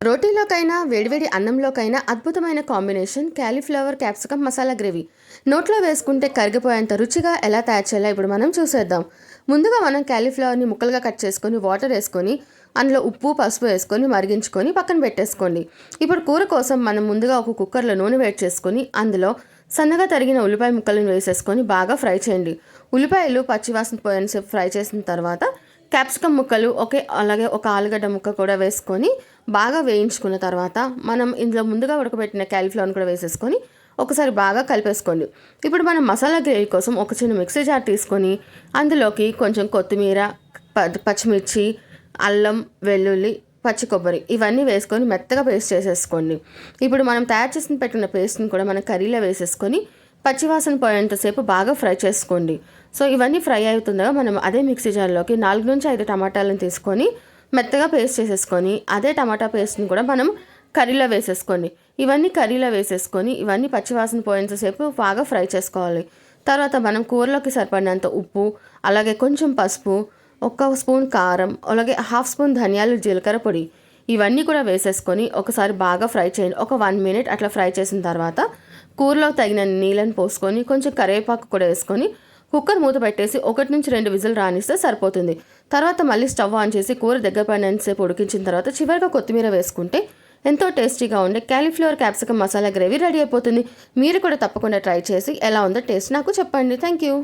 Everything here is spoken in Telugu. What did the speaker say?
రోటీలోకైనా వేడివేడి అన్నంలోకైనా అద్భుతమైన combination cauliflower capsicum masala gravy. నోట్లో వేసుకుంటే కరిగిపోయేంత రుచిగా ఎలా తయారు చేయాలో ఇప్పుడు మనం చూసేద్దాం. ముందుగా మనం క్యాలీఫ్లవర్ని ముక్కలుగా కట్ చేసుకొని వాటర్ వేసుకొని అందులో ఉప్పు పసుపు వేసుకొని మరిగించుకొని పక్కన పెట్టేసుకోండి. ఇప్పుడు కూర కోసం మనం ముందుగా ఒక కుక్కర్లో నూనె వేడి చేసుకొని అందులో సన్నగా తరిగిన ఉల్లిపాయ ముక్కలను వేసేసుకొని బాగా ఫ్రై చేయండి. ఉల్లిపాయలు పచ్చివాసన పోయేంతసేపు ఫ్రై చేసిన తర్వాత క్యాప్సికమ్ ముక్కలు అలాగే ఒక ఆలుగడ్డ ముక్క కూడా వేసుకొని బాగా వేయించుకున్న తర్వాత మనం ఇందులో ముందుగా ఉడకబెట్టిన క్యాలీఫ్లవర్ని కూడా వేసేసుకొని ఒకసారి బాగా కలిపేసుకోండి. ఇప్పుడు మనం మసాలా గ్రేవీ కోసం ఒక చిన్న మిక్సీ జార్ తీసుకొని అందులోకి కొంచెం కొత్తిమీర, పచ్చిమిర్చి, అల్లం, వెల్లుల్లి, పచ్చి కొబ్బరి ఇవన్నీ వేసుకొని మెత్తగా పేస్ట్ చేసేసుకోండి. ఇప్పుడు మనం తయారు చేసిన పెట్టిన పేస్ట్ని కూడా మనం కర్రీలో వేసేసుకొని పచ్చివాసన పోయేంతసేపు బాగా ఫ్రై చేసుకోండి. సో ఇవన్నీ ఫ్రై అవుతుండగా మనం అదే మిక్సీ జార్లోకి 4 నుంచి 5 టమాటాలను తీసుకొని మెత్తగా పేస్ట్ చేసేసుకొని అదే టమాటా పేస్ట్ని కూడా మనం కర్రీలో వేసేసుకోండి. ఇవన్నీ కర్రీలో వేసేసుకొని ఇవన్నీ పచ్చివాసన పోయేంతసేపు బాగా ఫ్రై చేసుకోవాలి. తర్వాత మనం కూరలోకి సరిపడినంత ఉప్పు, అలాగే కొంచెం పసుపు, 1 స్పూన్ కారం, అలాగే 1/2 స్పూన్ ధనియాలు జీలకర్ర పొడి ఇవన్నీ కూడా వేసేసుకొని ఒకసారి బాగా ఫ్రై చేయండి. ఒక 1 మినిట్ అట్లా ఫ్రై చేసిన తర్వాత కూరలో తగిన నీళ్ళని పోసుకొని కొంచెం కరివేపాకు కూడా వేసుకొని కుక్కర్ మూత పెట్టేసి 1 నుంచి 2 విజిల్ రానిస్తే సరిపోతుంది. తర్వాత మళ్ళీ స్టవ్ ఆన్ చేసి కూర దగ్గర పడినంతసేపు ఉడికించిన తర్వాత చివరిగా కొత్తిమీర వేసుకుంటే ఎంతో టేస్టీగా ఉండే cauliflower capsicum masala gravy ready అయిపోతుంది. మీరు కూడా తప్పకుండా ట్రై చేసి ఎలా ఉందో టేస్ట్ నాకు చెప్పండి. Thank you.